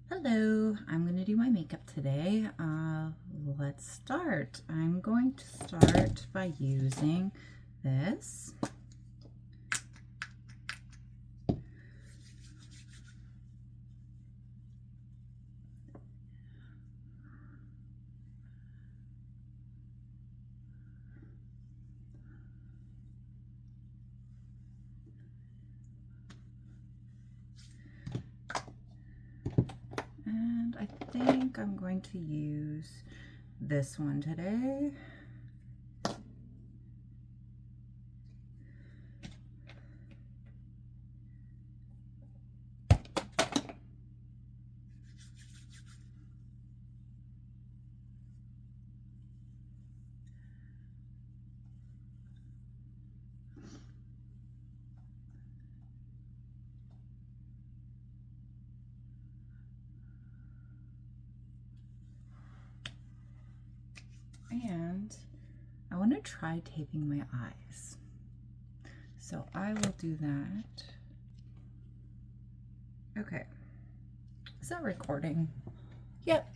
Hello, I'm going to do my makeup today. Let's start. I'm going to start by using this. And I think I'm going to use this one today. And I want to try taping my eyes. So I will do that. Okay. Is that recording? Yep.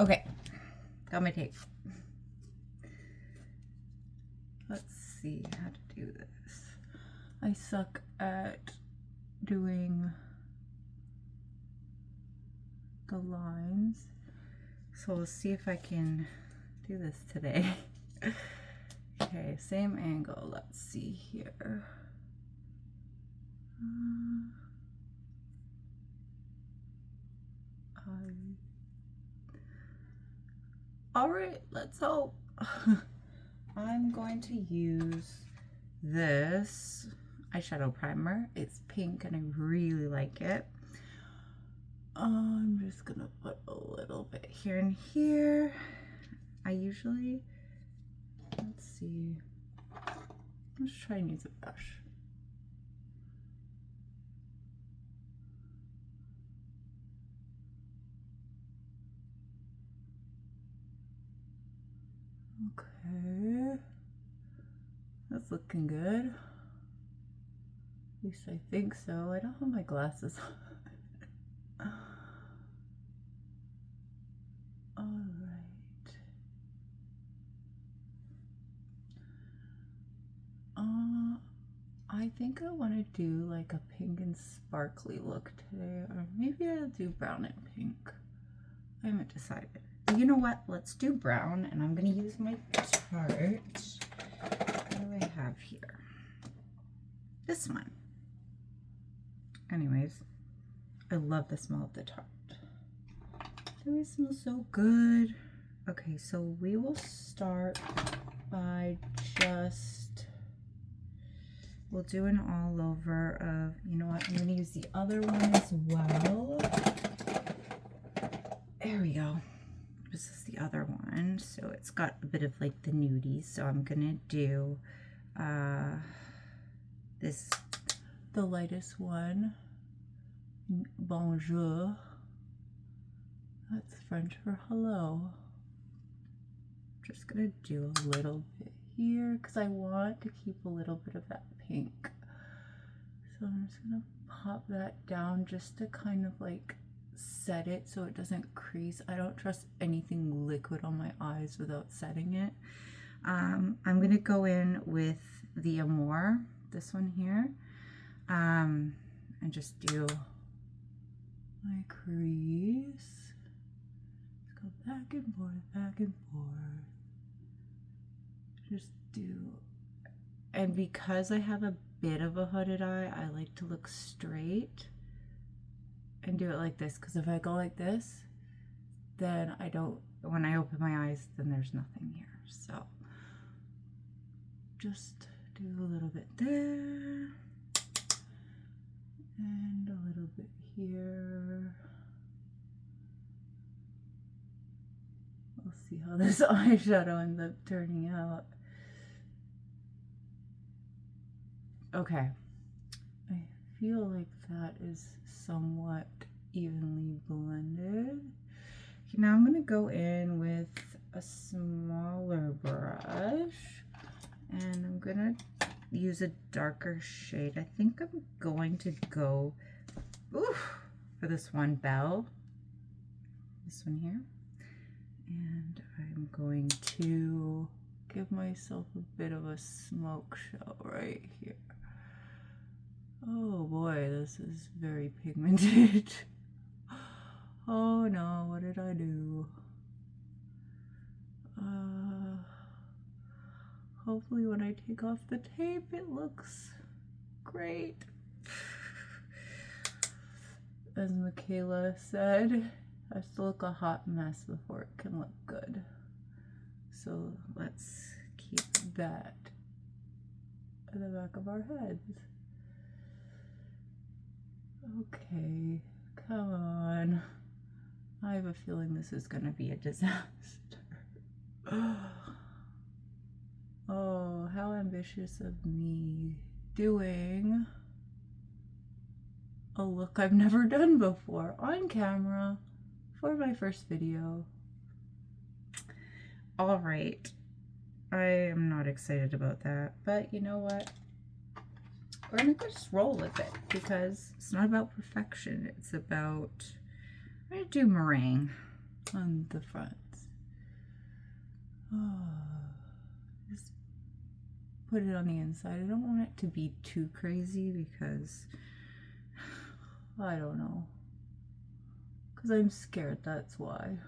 Okay. Got my tape. Let's see how to do this. I suck at doing the lines. So we'll see if I can do this today. Okay, same angle. Let's see here. All right, let's hope. I'm going to use this eyeshadow primer. It's pink and I really like it. I'm just gonna put a little bit here and here. I usually, let's see, let's try and use a brush. Okay, that's looking good. At least I think so. I don't have my glasses on. All right. I think I want to do like a pink and sparkly look today, or maybe I'll do brown and pink. I haven't decided. But you know what? Let's do brown, and I'm going to use my Tarte. What do I have here? This one. Anyways, I love the smell of the Tarte. It always smells so good. Okay, so we will start by we'll do an all over of, you know what, I'm going to use the other one as well. There we go. This is the other one. So it's got a bit of like the nudies. So I'm going to do this, the lightest one. Bonjour. That's French for hello. Just going to do a little bit here because I want to keep a little bit of that pink. So I'm just going to pop that down just to kind of like set it so it doesn't crease. I don't trust anything liquid on my eyes without setting it. I'm going to go in with the Amore, this one here, and just do my crease. Let's go back and forth, back and forth. Just do, and because I have a bit of a hooded eye, I like to look straight and do it like this, because if I go like this, then I don't, when I open my eyes, then there's nothing here. So just do a little bit there and a little bit here. We'll see how this eyeshadow ends up turning out. Okay, I feel like that is somewhat evenly blended. Okay, now I'm going to go in with a smaller brush and I'm going to use a darker shade. I think I'm going to go for for this one bell, this one here, and I'm going to give myself a bit of a smoke show right here. Oh boy, this is very pigmented. Oh no, what did I do? Hopefully when I take off the tape it looks great. As Michaela said, it has to look a hot mess before it can look good. So let's keep that at the back of our heads. Okay, come on. I have a feeling this is going to be a disaster. Oh, how ambitious of me, doing a look I've never done before on camera for my first video. All right, I am not excited about that, but you know what? We're gonna just roll with it because it's not about perfection. It's about, I'm gonna do meringue on the front. Oh, just put it on the inside. I don't want it to be too crazy because I don't know. Because I'm scared, that's why.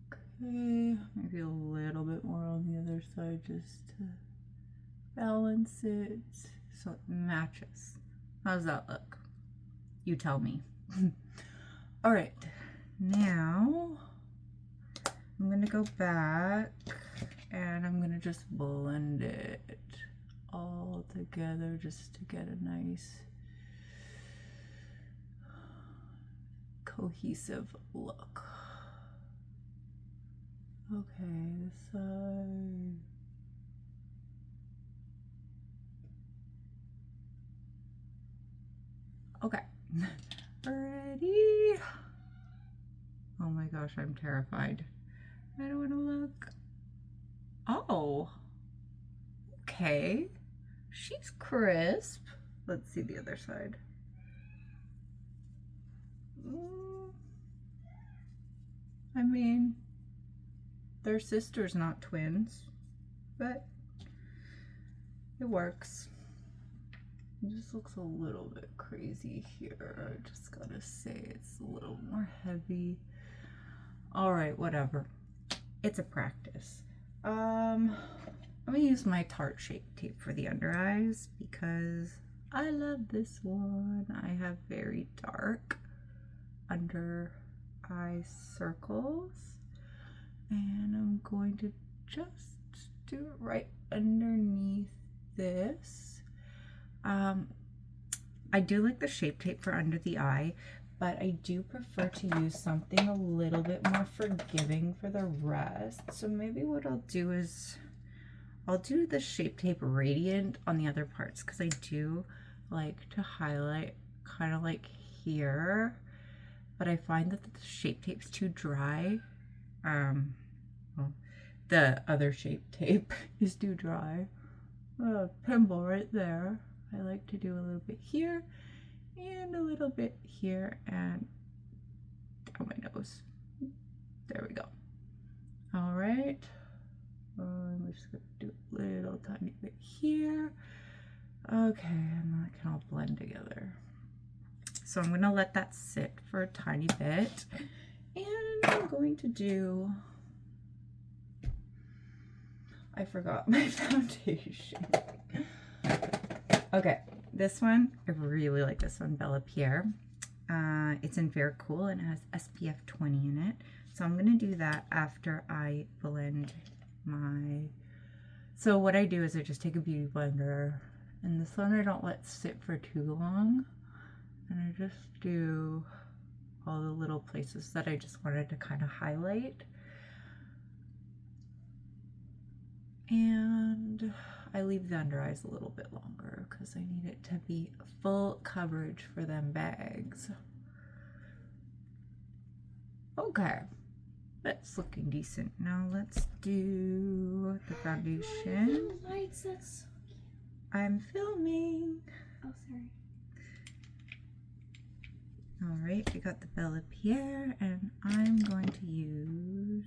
Okay, maybe a little bit more on the other side just to balance it so it matches. How's that look? You tell me. All right, now I'm gonna go back and I'm gonna just blend it all together just to get a nice cohesive look. Okay, this side. Okay, ready? Oh my gosh, I'm terrified. I don't want to look. Oh, okay. She's crisp. Let's see the other side. I mean, they're sisters, not twins, but it works. It just looks a little bit crazy here. I just gotta say it's a little more heavy. All right, whatever. It's a practice. I'm gonna use my Tarte Shape Tape for the under eyes because I love this one. I have very dark under eye circles, and I'm going to just do it right underneath this. I do like the Shape Tape for under the eye, but I do prefer to use something a little bit more forgiving for the rest. So maybe what I'll do is I'll do the Shape Tape Radiant on the other parts because I do like to highlight kind of like here, but I find that the Shape Tape's too dry. Well, the other Shape Tape is too dry. Pimple right there. I like to do a little bit here and a little bit here and down my nose. There we go. All right. I'm just gonna do a little tiny bit here. Okay, and that can all blend together. So I'm gonna let that sit for a tiny bit, and I'm going to do, I forgot my foundation. Okay, this one, I really like this one, Bella Pierre. It's in Very Cool and it has SPF 20 in it. So I'm gonna do that after I blend my, so what I do is I just take a beauty blender, and this one I don't let sit for too long, and I just do all the little places that I just wanted to kind of highlight. And I leave the under eyes a little bit longer because I need it to be full coverage for them bags. Okay, that's looking decent. Now let's do the foundation. Lights, that's so cute. I'm filming. Oh, sorry. All right, I got the Bella Pierre, and I'm going to use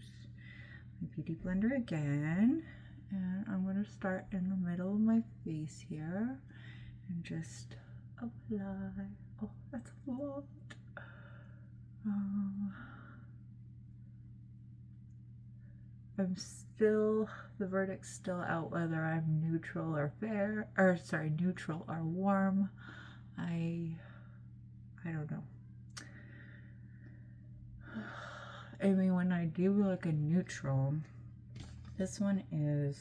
my Beauty Blender again. And I'm going to start in the middle of my face here and just apply. Oh, that's a lot. I'm still, the verdict's still out whether I'm neutral or fair, or sorry, neutral or warm. I don't know. I mean, when I do like a neutral, this one is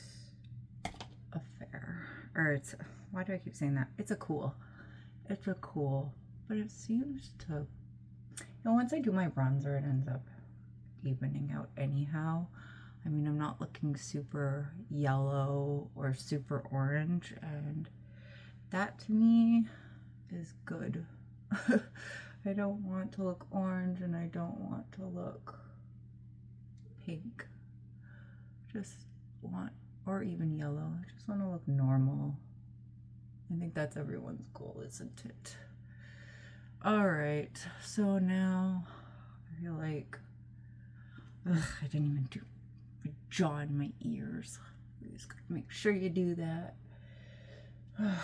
a fair, or it's, why do I keep saying that? It's a cool. It's a cool, but it seems to, once I do my bronzer, it ends up evening out anyhow. I mean, I'm not looking super yellow or super orange, and that to me is good. I don't want to look orange and I don't want to look pink. Just want, or even yellow. I just want to look normal. I think that's everyone's goal, isn't it? All right, so now I feel like, I didn't even do my jaw in my ears. You just gotta make sure you do that. I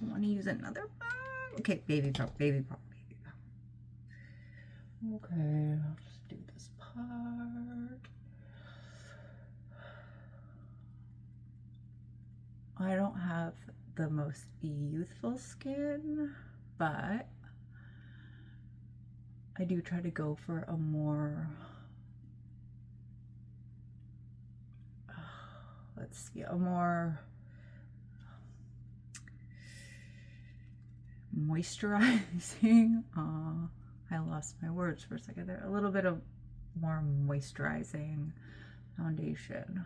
want to use another. Okay, baby pop, baby pop, baby pop. Okay, I'll just do this part. I don't have the most youthful skin, but I do try to go for a more, let's see, a more moisturizing, I lost my words for a second there, a little bit of more moisturizing foundation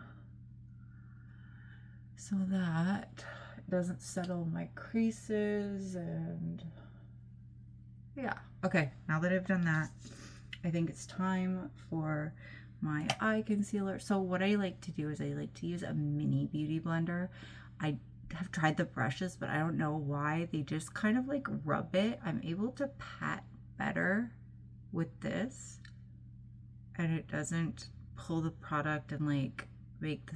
so that it doesn't settle my creases. And yeah, okay, now that I've done that, I think it's time for my eye concealer. So what I like to do is I like to use a mini beauty blender. I have tried the brushes, but I don't know why they just kind of like rub it. I'm able to pat better with this, and it doesn't pull the product and like make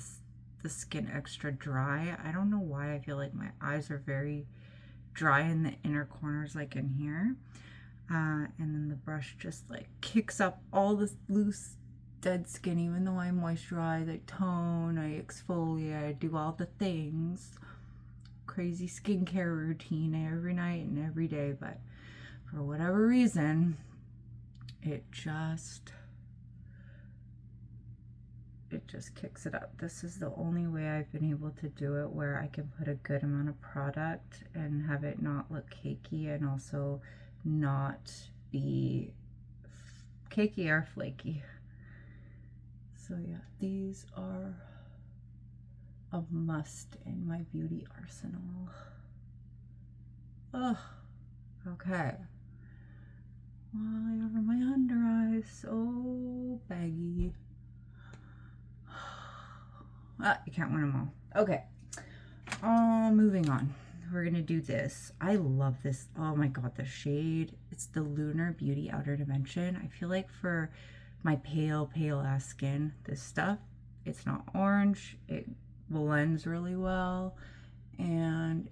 the skin extra dry. I don't know why. I feel like my eyes are very dry in the inner corners, like in here, and then the brush just like kicks up all this loose dead skin. Even though I moisturize, I tone, I exfoliate, I do all the things, crazy skincare routine every night and every day, but for whatever reason it just kicks it up. This is the only way I've been able to do it where I can put a good amount of product and have it not look cakey and also not be cakey or flaky. So yeah, these are a must in my beauty arsenal. Oh, okay. Why are my under eyes so baggy? You can't win them all. Okay. Moving on. We're gonna do this. I love this. Oh my god, the shade. It's the Lunar Beauty Outer Dimension. I feel like for my pale ass skin, this stuff, it's not orange. It blends really well, and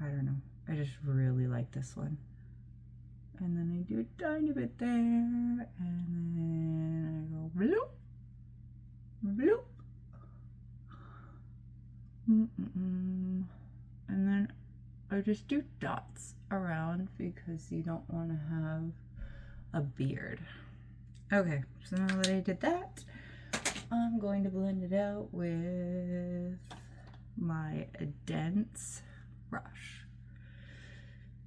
I don't know. I just really like this one. And then I do a tiny bit there, and then I go bloop, bloop. And then I just do dots around because you don't want to have a beard. Okay, so now that I did that, I'm going to blend it out with my dense brush.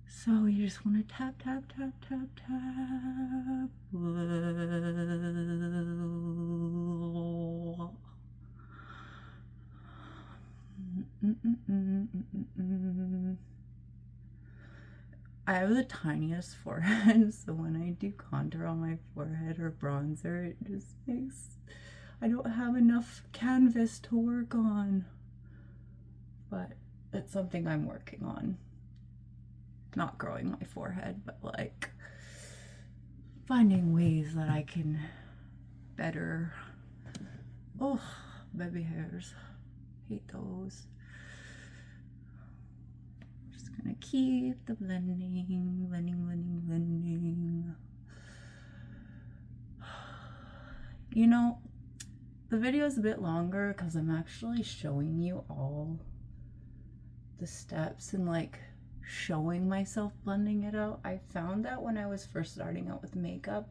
So you just want to tap, tap, tap, tap, tap. I have the tiniest forehead, so when I do contour on my forehead or bronzer, it just makes, I don't have enough canvas to work on, but it's something I'm working on. not growing my forehead, but like finding ways that I can better. Oh, baby hairs. Hate those. Just gonna keep the blending. You know, the video is a bit longer because I'm actually showing you all the steps and like showing myself blending it out. I found that when I was first starting out with makeup,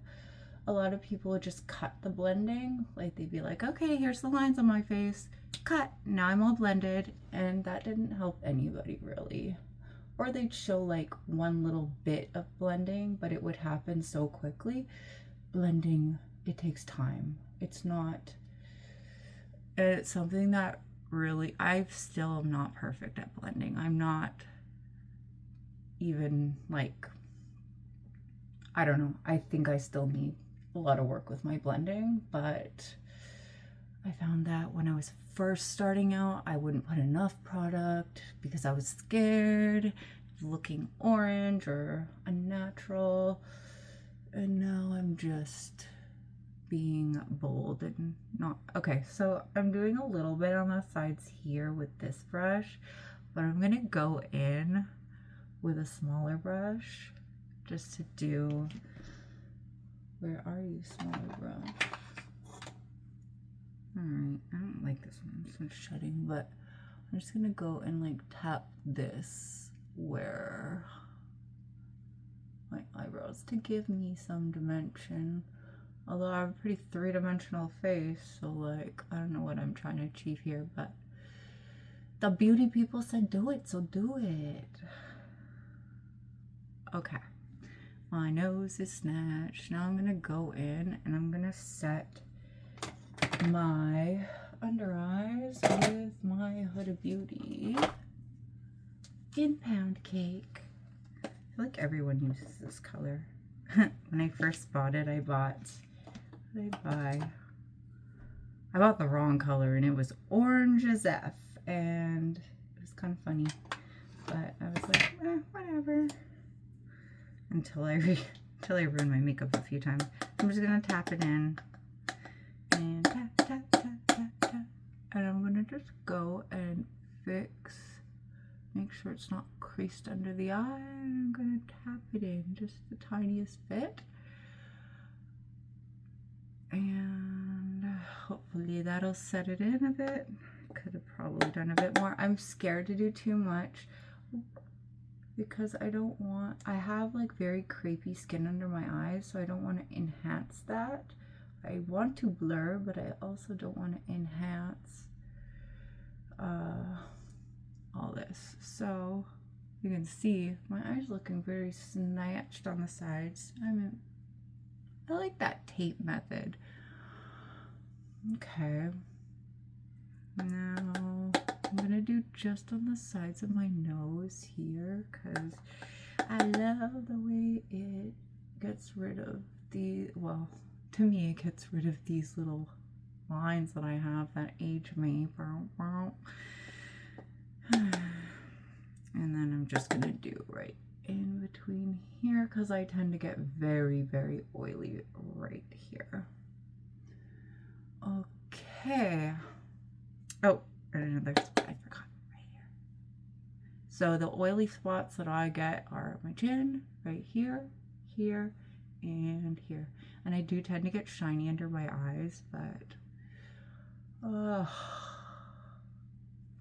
a lot of people would just cut the blending. Like they'd be like, okay, here's the lines on my face, cut, now I'm all blended, and that didn't help anybody really. Or they'd show like one little bit of blending, but it would happen so quickly. Blending, it takes time. It's something that really, I still am not perfect at blending. I'm not even like, I don't know, I think I still need a lot of work with my blending, but I found that when I was first starting out, I wouldn't put enough product because I was scared of looking orange or unnatural, and now I'm just being bold and not. Okay, so I'm doing a little bit on the sides here with this brush, but I'm gonna go in with a smaller brush just to do, where are you, smaller brush? Alright, I don't like this one, it's not shutting, but I'm just gonna go and like tap this where my eyebrows to give me some dimension. Although I have a pretty three-dimensional face, so like, I don't know what I'm trying to achieve here, but the beauty people said do it, so do it. Okay, my nose is snatched. Now I'm gonna go in and I'm gonna set my under eyes with my Huda Beauty in Pound Cake. I feel like everyone uses this color. When I first bought it, I bought the wrong color, and it was orange as F, and it was kind of funny, but I was like, whatever, until I ruined my makeup a few times. I'm just gonna tap it in, and tap, tap, tap, tap, tap, and I'm gonna just go and make sure it's not creased under the eye, and I'm gonna tap it in just the tiniest bit. And hopefully that'll set it in a bit. Could have probably done a bit more. I'm scared to do too much because I have like very crepey skin under my eyes, so I don't want to enhance that. I want to blur, but I also don't want to enhance all this. So you can see my eyes looking very snatched on the sides. I like that tape method. Okay. Now I'm gonna do just on the sides of my nose here because I love the way it gets rid of well, to me it gets rid of these little lines that I have that age me. And then I'm just gonna do right in between here because I tend to get very, very oily right here. Okay. Oh, and another spot I forgot right here. So the oily spots that I get are my chin, right here, here, and here. And I do tend to get shiny under my eyes, but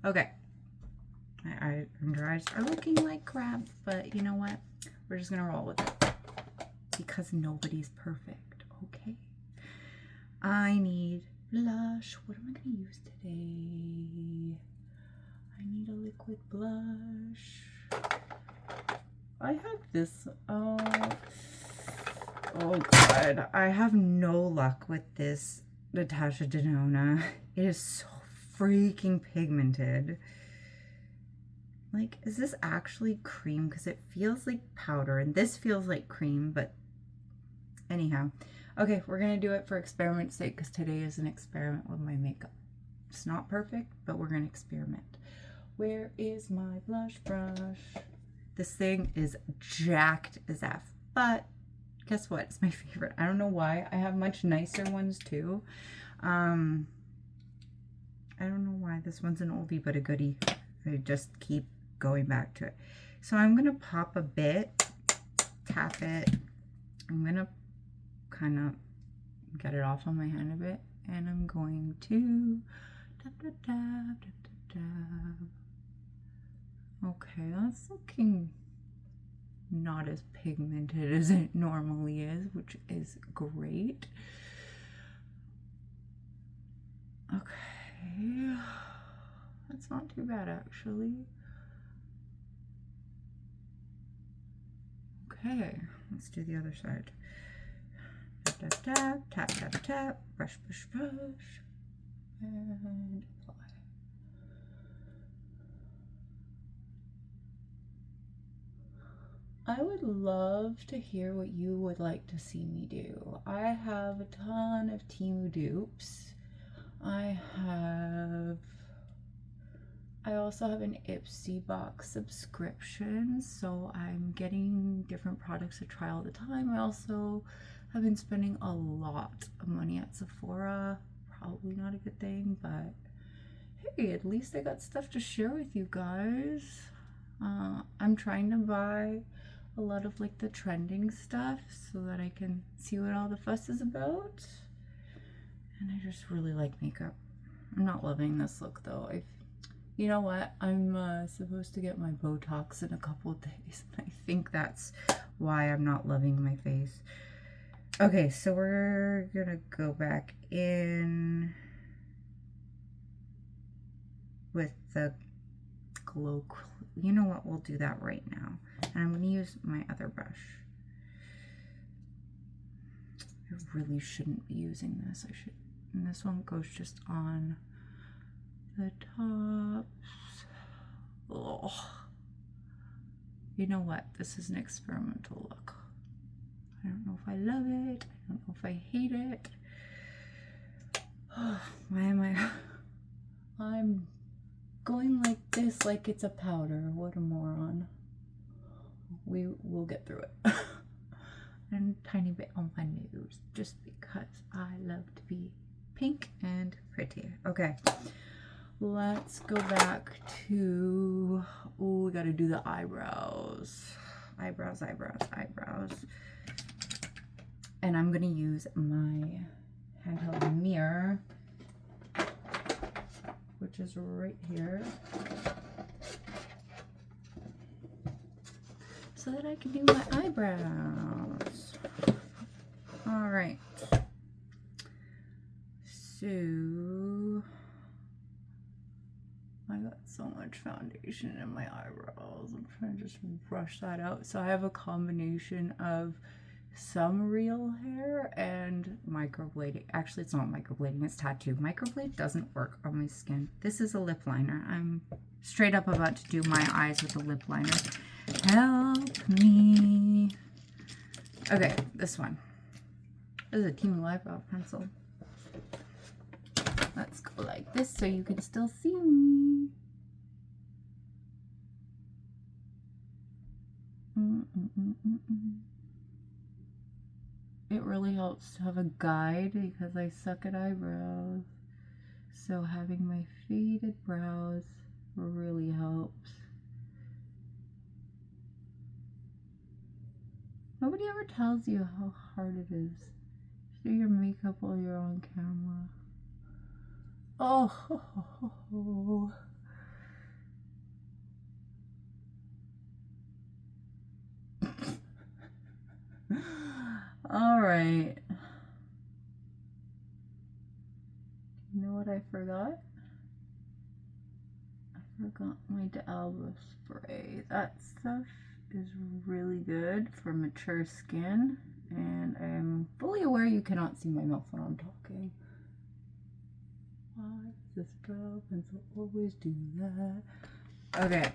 okay. My under eyes are looking like crap, but you know what? We're just gonna roll with it because nobody's perfect, okay? I need blush. What am I gonna use today? I need a liquid blush. I have this, oh God. I have no luck with this Natasha Denona. It is so freaking pigmented. Like, is this actually cream? Because it feels like powder, and this feels like cream, but anyhow. Okay, we're going to do it for experiment's sake, because today is an experiment with my makeup. It's not perfect, but we're going to experiment. Where is my blush brush? This thing is jacked as F, but guess what? It's my favorite. I don't know why. I have much nicer ones too. I don't know why this one's an oldie but a goodie. I just keep going back to it. So I'm gonna pop a bit, tap it. I'm gonna kind of get it off on my hand a bit, and I'm going to tap, tap, tap, tap, tap, tap. Okay, that's looking not as pigmented as it normally is, which is great. Okay, that's not too bad actually. Okay, let's do the other side. Tap, tap, tap, tap, tap, tap, brush, brush, brush, and apply. I would love to hear what you would like to see me do. I have a ton of Temu dupes. I also have an Ipsy box subscription, so I'm getting different products to try all the time. I also have been spending a lot of money at Sephora. Probably not a good thing, but hey, at least I got stuff to share with you guys. I'm trying to buy a lot of like the trending stuff so that I can see what all the fuss is about. And I just really like makeup. I'm not loving this look though. You know what? I'm supposed to get my Botox in a couple of days. I think that's why I'm not loving my face. Okay, so we're gonna go back in with the glow. You know what? We'll do that right now. And I'm gonna use my other brush. I really shouldn't be using this. I should. And this one goes just on the tops. Oh, you know what? This is an experimental look. I don't know if I love it. I don't know if I hate it. Oh, why am I'm going like this like it's a powder. What a moron. We will get through it. And a tiny bit on my nose just because I love to be pink and pretty. Okay. Let's go back to, oh, we gotta do the eyebrows. Eyebrows, eyebrows, eyebrows. And I'm gonna use my handheld mirror, which is right here, so that I can do my eyebrows. All right. So I got so much foundation in my eyebrows. I'm trying to just brush that out. So I have a combination of some real hair and microblading. Actually, it's not microblading, it's tattoo. Microblade doesn't work on my skin. This is a lip liner. I'm straight up about to do my eyes with a lip liner. Help me. Okay, this one. This is a Temu eyebrow pencil. Let's go like this so you can still see me. It really helps to have a guide because I suck at eyebrows. So having my faded brows really helps. Nobody ever tells you how hard it is to do your makeup while you're on camera. Oh. All right. You know what I forgot? I forgot my D'Alba spray. That stuff is really good for mature skin, and I'm fully aware you cannot see my mouth when I'm talking. Why does this brow pencil always do that? Okay.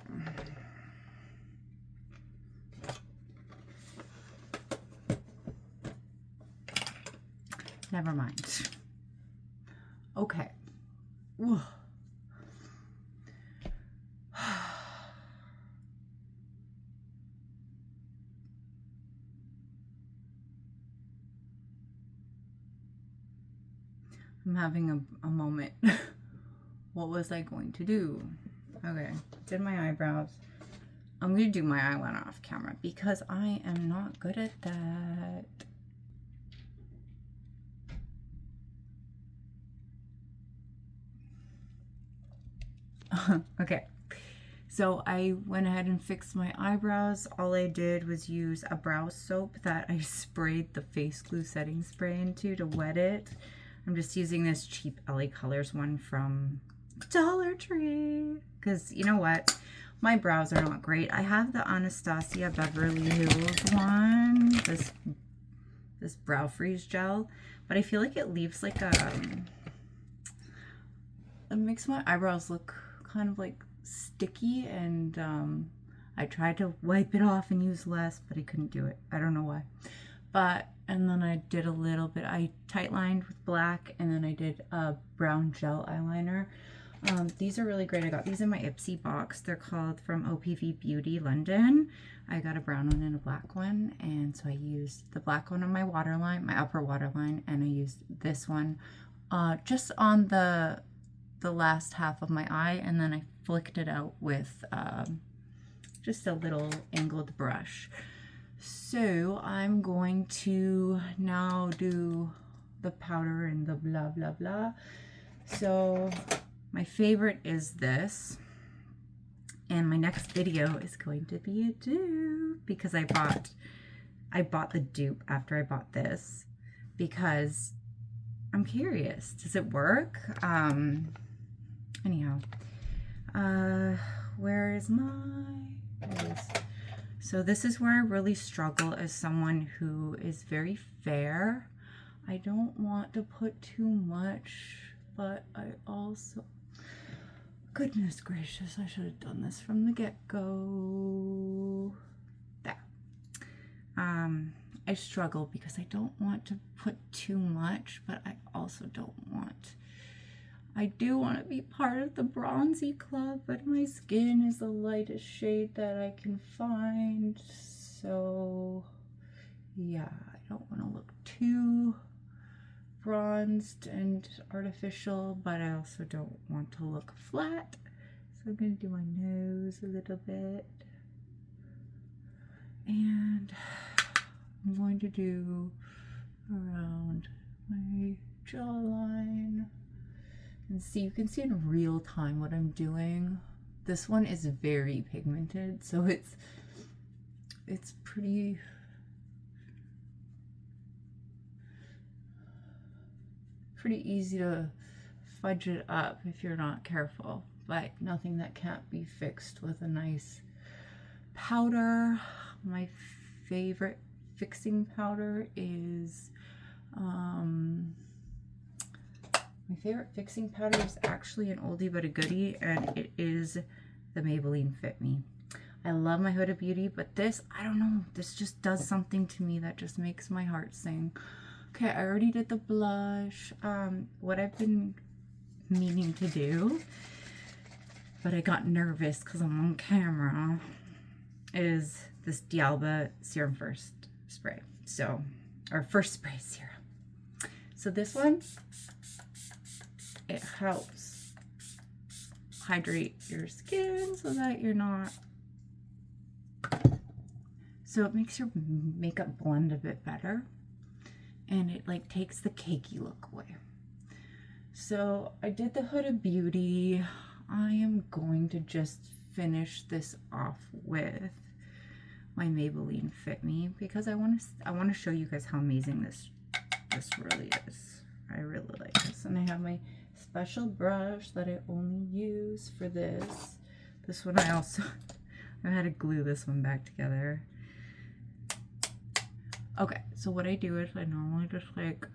Never mind. Okay. Ooh. I'm having a moment. What was I going to do? Okay, did my eyebrows. I'm going to do my eyeliner off camera because I am not good at that. Okay, so I went ahead and fixed my eyebrows. All I did was use a brow soap that I sprayed the face glue setting spray into to wet it. I'm just using this cheap LA Colors one from Dollar Tree because you know what? My brows are not great. I have the Anastasia Beverly Hills one, this brow freeze gel, but I feel like it leaves like it makes my eyebrows look kind of like sticky, and I tried to wipe it off and use less, but I couldn't do it. I don't know why. But, and then I did a little bit, I tight lined with black, and then I did a brown gel eyeliner. These are really great. I got these in my Ipsy box. They're called from OPV Beauty London. I got a brown one and a black one, and so I used the black one on my waterline, my upper waterline, and I used this one just on the last half of my eye, and then I flicked it out with just a little angled brush. So I'm going to now do the powder and the blah blah blah. So my favorite is this, and my next video is going to be a dupe because I bought the dupe after I bought this because I'm curious. Does it work? Anyhow, where is so this is where I really struggle as someone who is very fair. I don't want to put too much, but I also, goodness gracious, I should have done this from the get-go. There. I struggle because I don't want to put too much, but I also don't want, I do want to be part of the bronzy club, but my skin is the lightest shade that I can find. So yeah, I don't want to look too bronzed and artificial, but I also don't want to look flat. So I'm going to do my nose a little bit. And I'm going to do around my jawline. And see, you can see in real time what I'm doing. This one is very pigmented, so it's pretty easy to fudge it up if you're not careful, but nothing that can't be fixed with a nice powder. My favorite fixing powder is actually an oldie but a goodie, and it is the Maybelline Fit Me. I love my Huda Beauty, but this, I don't know, this just does something to me that just makes my heart sing. Okay, I already did the blush. What I've been meaning to do, but I got nervous because I'm on camera, is this D'Alba Serum First spray. So, or First Spray Serum. So this one, it helps hydrate your skin so that you're not, so it makes your makeup blend a bit better, and it like takes the cakey look away. So I did the Huda Beauty. I am going to just finish this off with my Maybelline Fit Me because I want to show you guys how amazing this really is. I really like this, and I have my special brush that I only use for this. This one I had to glue this one back together. Okay, so what I do is I normally just like,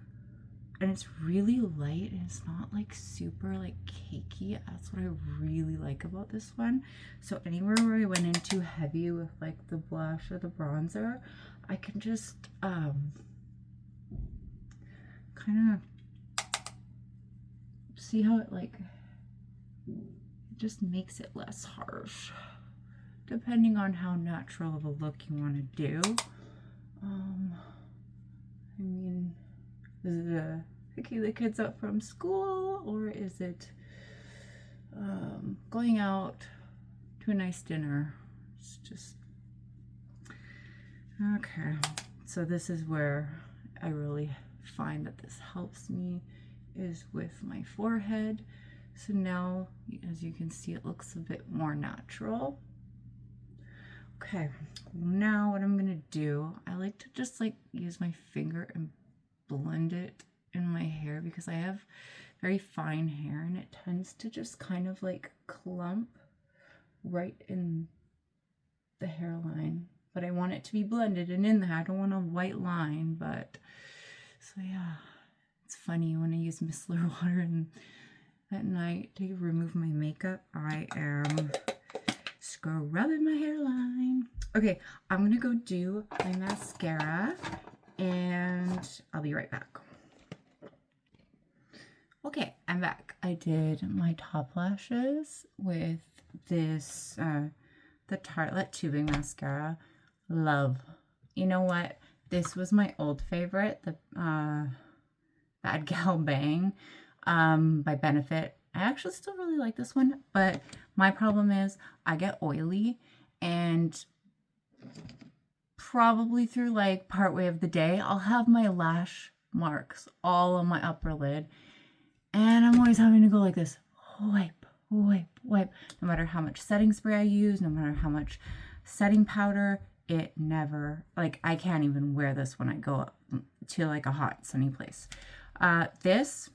and it's really light and it's not like super like cakey. That's what I really like about this one. So anywhere where I went in too heavy with like the blush or the bronzer, I can just kind of see how it like, it just makes it less harsh depending on how natural of a look you want to do. I mean, this is a picking the kids up from school, or is it going out to a nice dinner? It's just okay. So this is where I really find that this helps me, is with my forehead. So now, as you can see, it looks a bit more natural. Okay, now what I'm gonna do, I like to just like use my finger and blend it in my hair because I have very fine hair and it tends to just kind of like clump right in the hairline. But I want it to be blended and in there. I don't want a white line, but so yeah, it's funny when I use micellar water and at night to remove my makeup, I am scrubbing my hairline. Okay, I'm gonna go do my mascara and I'll be right back. Okay, I'm back. I did my top lashes with this, the Tartelette Tubing Mascara. Love. You know what? This was my old favorite, the Bad Gal Bang by Benefit. I actually still really like this one, but my problem is I get oily and probably through like partway of the day, I'll have my lash marks all on my upper lid. And I'm always having to go like this, wipe, wipe, wipe. No matter how much setting spray I use, no matter how much setting powder, it never, like I can't even wear this when I go up to like a hot sunny place. This,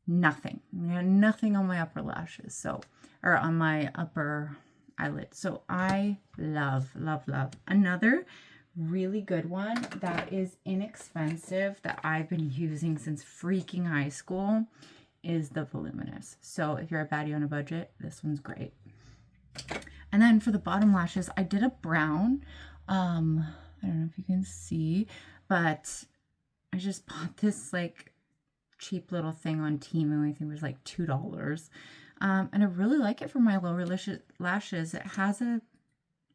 nothing, nothing on my upper lashes. So, or on my upper eyelid. So I love, love, love. Another really good one that is inexpensive that I've been using since freaking high school is the Voluminous. So if you're a baddie on a budget, this one's great. And then for the bottom lashes, I did a brown. I don't know if you can see, but I just bought this like cheap little thing on Temu. I think it was like $2. And I really like it for my lower lashes. It has a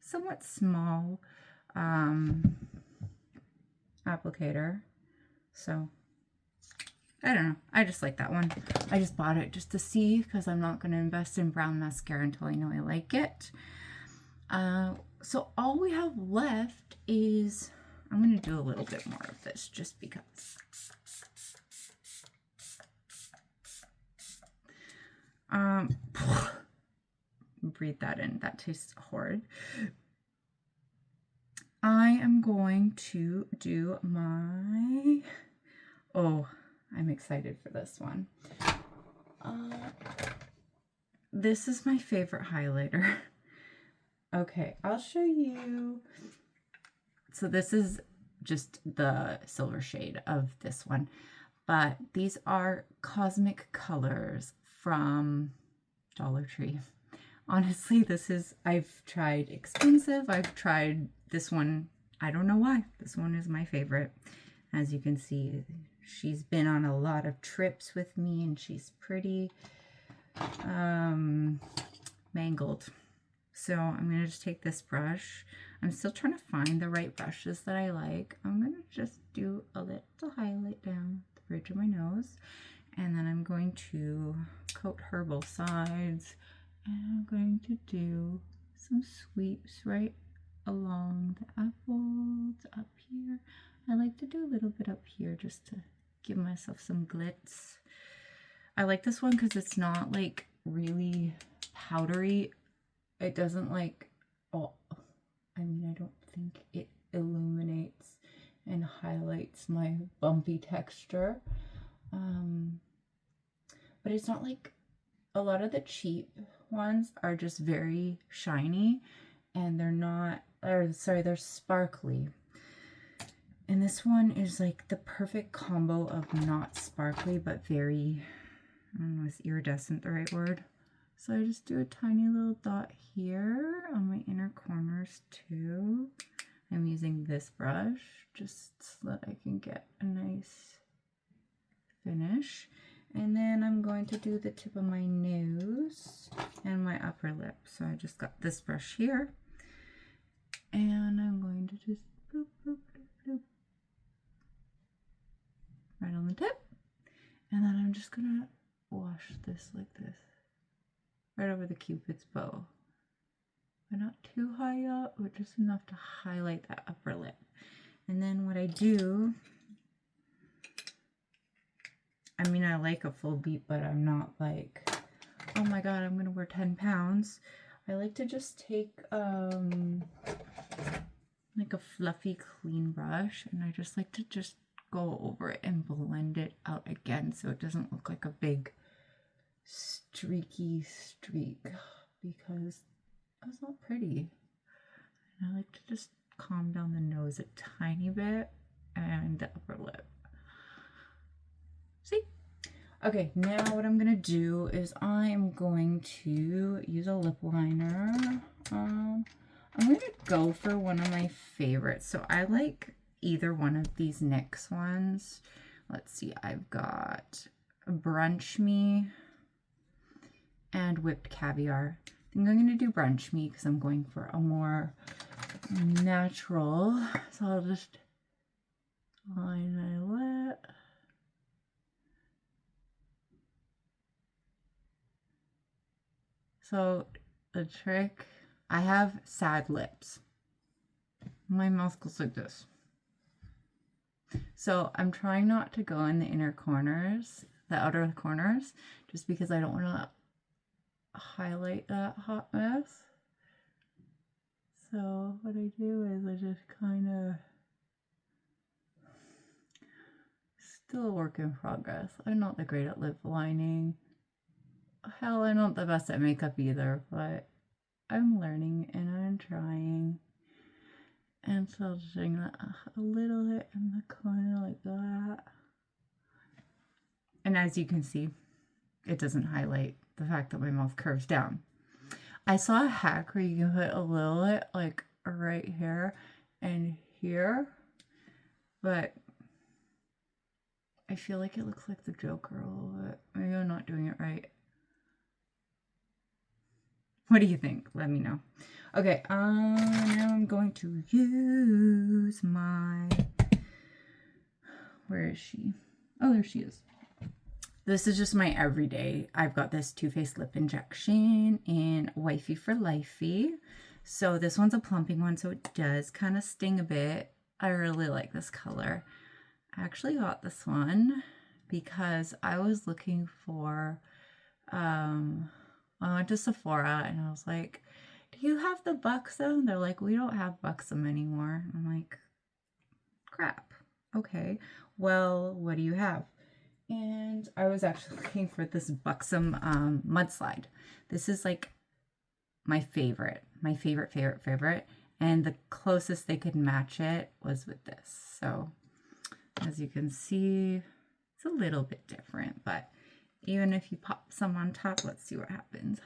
somewhat small applicator. So I don't know. I just like that one. I just bought it just to see because I'm not going to invest in brown mascara until I know I like it. So all we have left is, I'm going to do a little bit more of this just because. Breathe that in. That tastes horrid. I am going to do my, oh, I'm excited for this one. This is my favorite highlighter. Okay, I'll show you. So this is just the silver shade of this one, but these are Cosmic Colors from Dollar Tree. Honestly, this is, I've tried expensive, I've tried this one, I don't know why. This one is my favorite. As you can see, she's been on a lot of trips with me and she's pretty mangled. So I'm going to just take this brush. I'm still trying to find the right brushes that I like. I'm going to just do a little highlight down the bridge of my nose. And then I'm going to coat her both sides. And I'm going to do some sweeps right along the apples up here. I like to do a little bit up here just to give myself some glitz. I like this one because it's not like really powdery. It doesn't like, oh, I mean, I don't think it illuminates and highlights my bumpy texture. But it's not like, a lot of the cheap ones are just very shiny and they're not, or sorry, they're sparkly. And this one is like the perfect combo of not sparkly, but very, I don't know, is iridescent the right word? So I just do a tiny little dot here on my inner corners too. I'm using this brush just so that I can get a nice finish. And then I'm going to do the tip of my nose and my upper lip. So I just got this brush here. And I'm going to just bloop, bloop, bloop, bloop. Right on the tip. just like this, right over the Cupid's bow. But not too high up, but just enough to highlight that upper lip. And then what I do, I mean, I like a full beat, but I'm not like, oh my god, I'm gonna wear 10 pounds. I like to just take like a fluffy clean brush, and I just like to just go over it and blend it out again so it doesn't look like a big streaky streak, because that's not pretty. And I like to just calm down the nose a tiny bit and the upper lip. See? Okay, now what I'm gonna do is I'm going to use a lip liner. I'm gonna go for one of my favorites. So I like either one of these NYX ones. Let's see, I've got Brunch Me and Whipped Caviar. I think I'm gonna do Brunch Me because I'm going for a more natural. So I'll just line my lip. So the trick, I have sad lips. My mouth goes like this. So I'm trying not to go in the inner corners, the outer corners, just because I don't want to highlight that hot mess. So what I do is I just kind of, still a work in progress. I'm not the great at lip lining. Hell, I'm not the best at makeup either, but I'm learning and I'm trying. And so I'll just bring that a little bit in the corner like that. And as you can see, it doesn't highlight the fact that my mouth curves down. I saw a hack where you can put a little bit like right here and here, but I feel like it looks like the Joker a little bit. Maybe I'm not doing it right. What do you think? Let me know. Okay, now I'm going to use my, where is she? Oh, there she is. This is just my everyday. I've got this Too Faced Lip Injection in Wifey for Lifey. So this one's a plumping one, so it does kind of sting a bit. I really like this color. I actually got this one because I was looking for, I went to Sephora and I was like, do you have the Buxom? They're like, we don't have Buxom anymore. I'm like, crap. Okay, well, what do you have? And I was actually looking for this Buxom Mudslide. This is like my favorite. And the closest they could match it was with this. So as you can see, it's a little bit different, but even if you pop some on top, let's see what happens.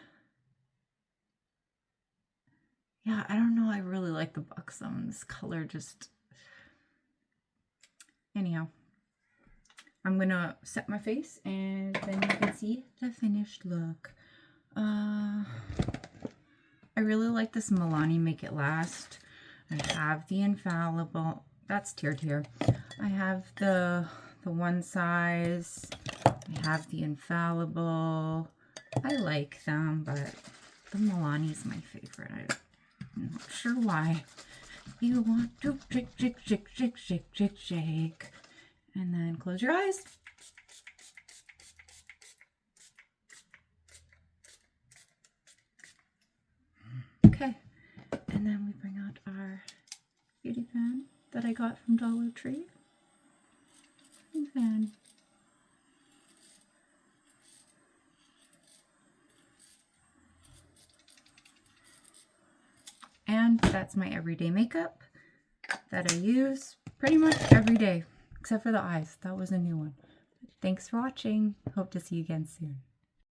Yeah, I don't know. I really like the Buxom. This color just... Anyhow, I'm going to set my face and then you can see the finished look. I really like this Milani Make It Last. I have the Infallible. That's Tear. I have the One Size. I have the Infallible. I like them, but the Milani is my favorite. I'm not sure why. You want to shake. And then close your eyes. Okay. And then we bring out our beauty pen that I got from Dollar Tree. And then that's my everyday makeup that I use pretty much every day, except for the eyes. That was a new one. Thanks for watching. Hope to see you again soon.